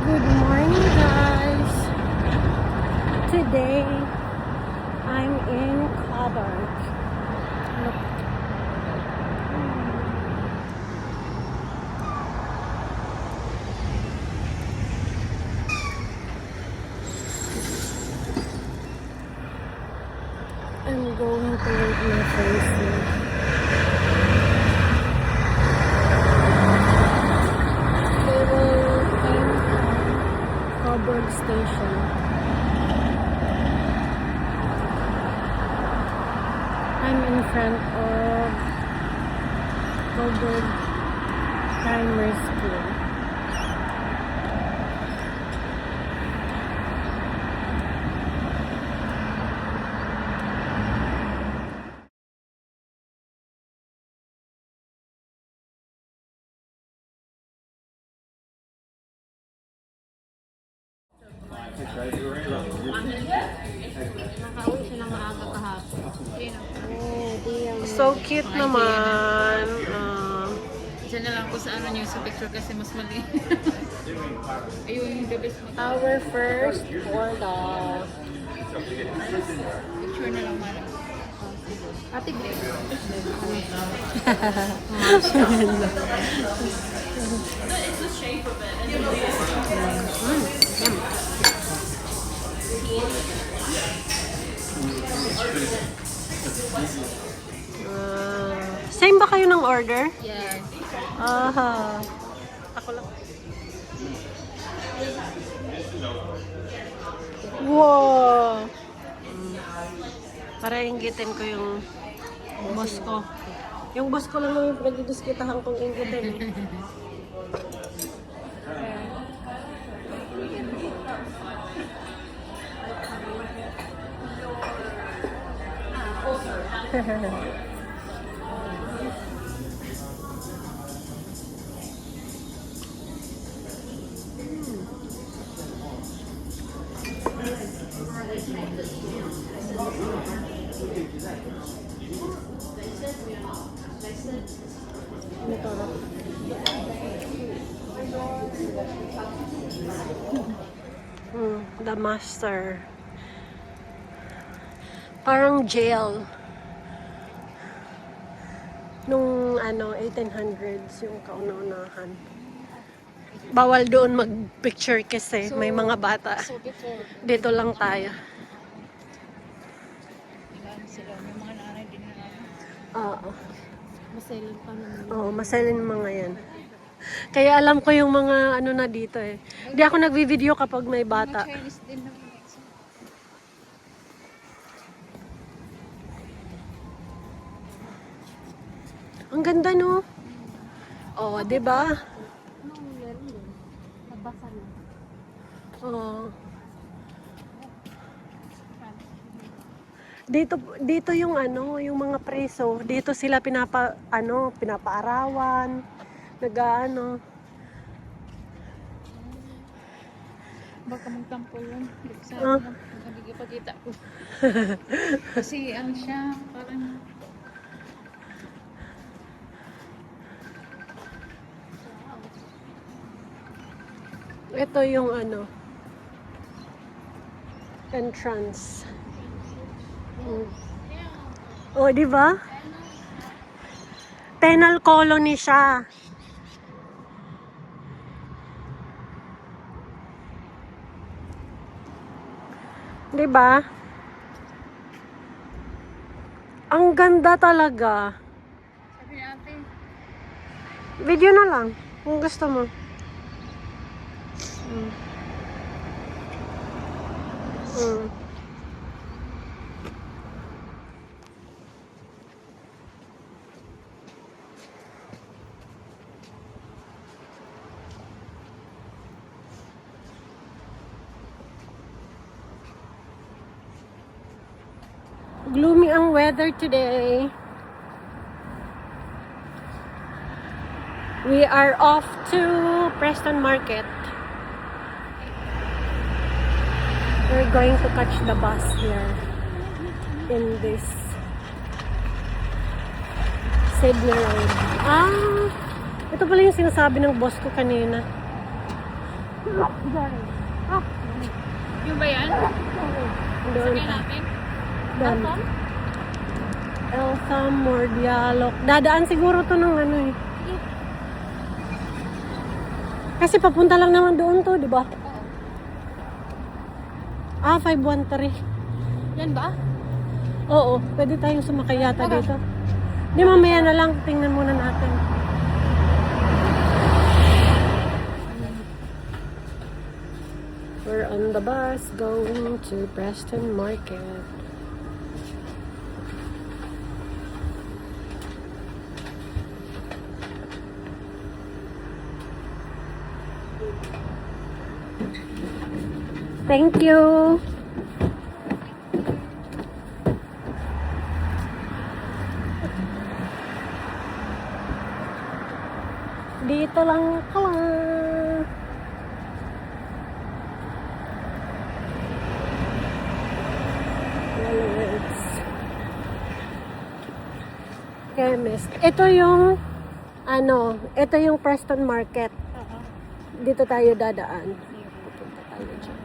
Good morning, guys. Today, I'm in Cobalt. Look. I'm going to meet my friends here. They will came from Cobalt Station. I'm in front of Cobalt Primary School. Nakauwi siya ng maaga kahapon. So cute naman. Diyan na lang ko sa ano niyo sa picture kasi mas mali. Ayun yung the best mo. Our first order. Picture na lang mara. Ate Blake. It's the shape of it. Same ba kayo ng order? Yes. Aha. Ako lang. Wow! Para inggitin ko yung boss ko. Yung boss ko lang naman yung pinagdidiskitahan kong inggitin eh. Ito. The Master. Parang jail. Nung 1800s yung kauna-unahan. Bawal doon mag-picture kasi may mga bata. So before, Dito lang tayo. ilan sila. May mga nanay din na Oo. masailin pa naman. Oo, masalin mga yan. Kaya alam ko yung mga ano na dito eh. Hindi ako nagvi-video kapag may Mga bata. Chinese din naman. Ang ganda no? Oo, 'di ba? Meron din. Nabasa na. Oo. Dito yung yung mga preso, dito sila pinapaarawan, nag-aano. Baka magtampo yun. Ah. Hindi pagkita ko. Kasi ano siya, parang Ito yung entrance. Oh, di ba? Penal colony siya. Di ba? Ang ganda talaga. sabi ni ate, Video na lang kung gusto mo. Gloomy ang weather today. We are off to Preston Market. We're going to catch the bus here in this Sydney Road. Ito pala yung sinasabi ng boss ko kanina. Sorry. Ah, Yung ba yan? doon Sakyan ka. natin? Doon. Alton? Elsa Mordialok. Dadaan siguro to ng ano eh. Kasi papunta lang naman doon to, di ba? Ah, 513. Yan ba? Oo, pwede tayong sumakay yata dito. Di, mamaya na lang. Tingnan muna natin. We're on the bus going to Preston Market. Thank you. Dito lang ka lang. Walwards. Chemist. Ito yung ito yung Preston Market. Dito tayo dadaan. Pupunta tayo dyan.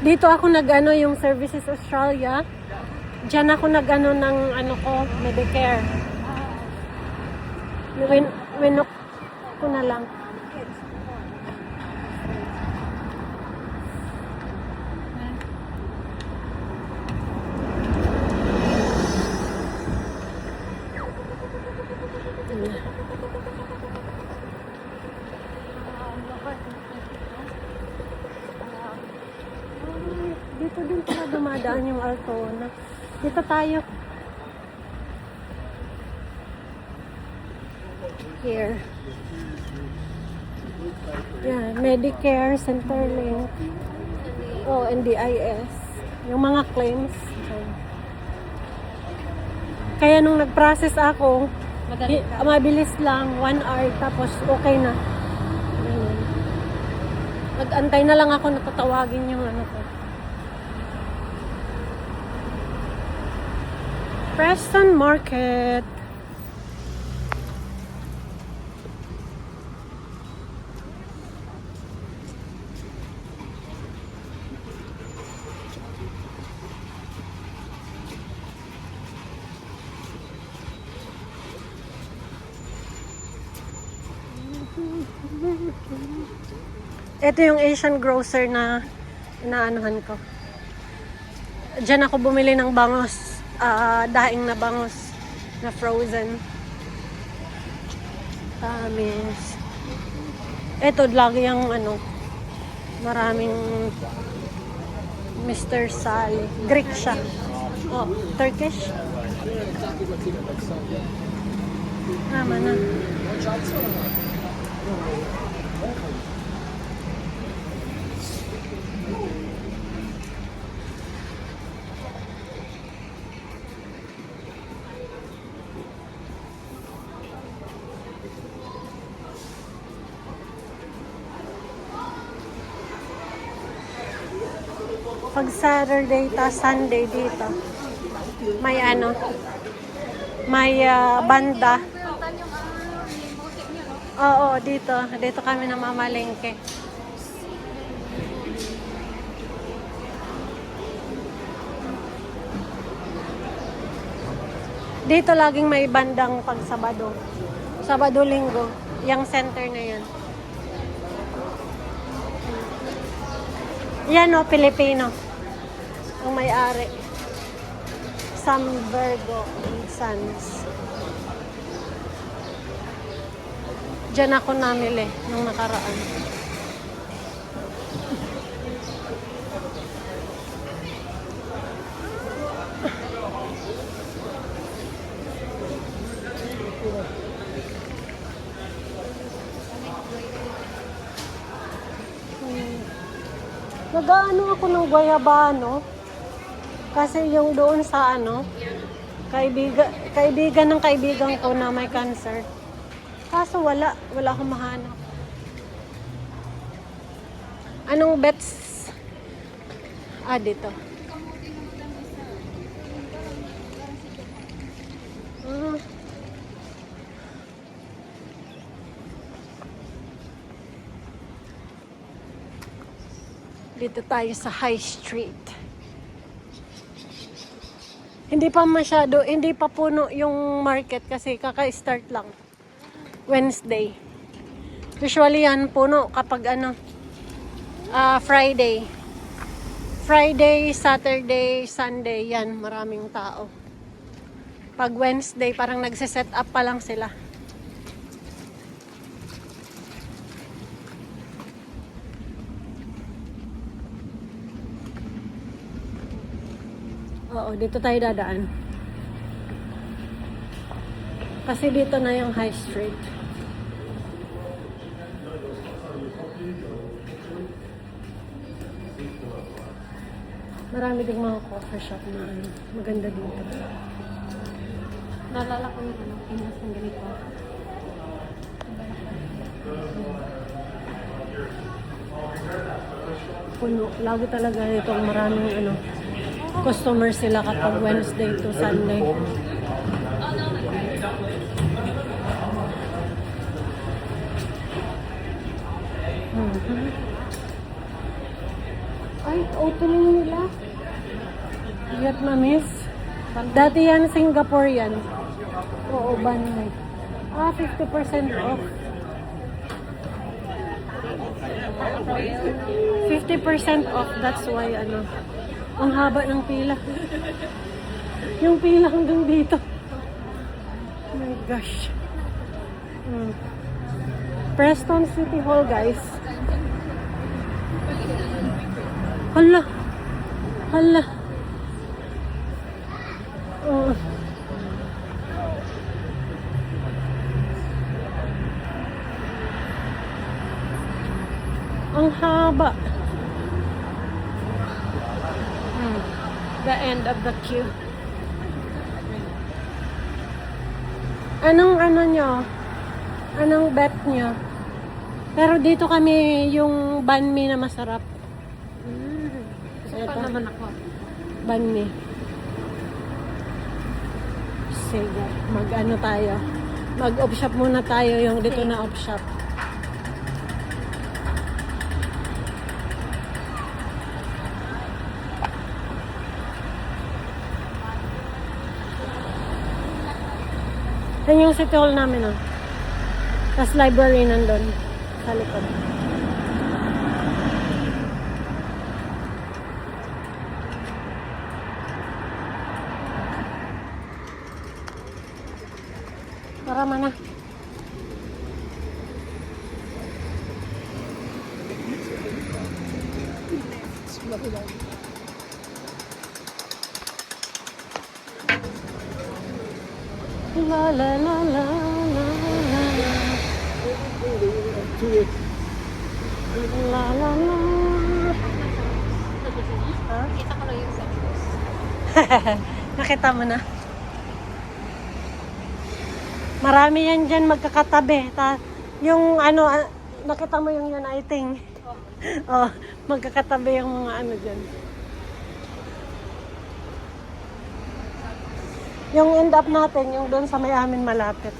Dito ako nag-ano yung Services Australia. Diyan ako nag-ano ng Medicare. Winok ko na lang. Dito din pala dumadaan yung Altona. Dito tayo. Here. Yeah, Medicare, Centerlink. Oh, NDIS. Yung mga claims. Kaya nung nag-process ako, mabilis lang, 1 hour, tapos okay na. Ayun. Nag-antay na lang ako, natatawagin yung ko. Preston Market. Ito yung Asian grocer na inaanuhan ko. Diyan ako bumili ng bangos. Daing na bangos na frozen. Tamis. Ito lagi yung maraming Mr. Sally. Greek siya. Oh, Turkish. Tama na. Pag Saturday ta Sunday dito, may may banda. Oo, dito kami namamalengke. Dito laging may bandang pag Sabado. Sabado, Linggo. Yung center na yan. Yan Pilipino. Ang may-ari. Sam Virgo and Sons. Diyan ako namili nung nakaraan. Nag-aano ako ng guayabano. Kasi yung doon sa kaibigan ng kaibigan ko na may cancer. Kaso wala akong mahanap. Anong bets? Ah, dito. Ah. Dito tayo sa High Street. Hindi pa puno yung market kasi kaka-start lang. Wednesday. Usually yan puno kapag Friday. Friday, Saturday, Sunday, yan, maraming tao. Pag Wednesday, parang nagsiset up pa lang sila. Oo, dito tayo dadaan. Kasi dito na yung High Street. Marami ding mga coffee shop na maganda dito. Naalala ko yung Pinas ng ganito. Puno. Lagi talaga itong maraming customer sila kapag Wednesday to Sunday. Ay, opening nila. Vietnamese. Dati yan, Singapore yan. Oo, Banmay. 50% off. 50% off, that's why ang haba ng pila. Yung pila hanggang dito. Oh my gosh. Preston City Hall, guys. Hala. Hala. Ang haba. The end of the queue. Anong nyo? Anong bet nyo? Pero dito kami yung banh mi na masarap. Pa naman ako. Banh mi. Sige, tayo. Mag-off shop muna tayo yung dito na off shop. Yan yung city hall namin, Tapos library nandun sa likod. Tara na. La la la la la la. La la la. Kita ko lang yung samples. Nakita mo na. Marami yan dyan magkakatabi. Yung nakita mo yung uniting. Oh, magkakatabi yung mga dyan. Yung end up natin, yung doon sa may amin malapit.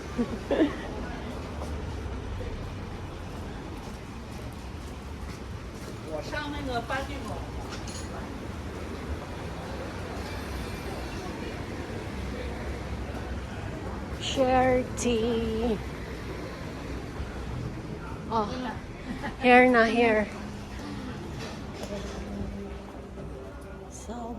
Share tea. Oh, here na, here. So,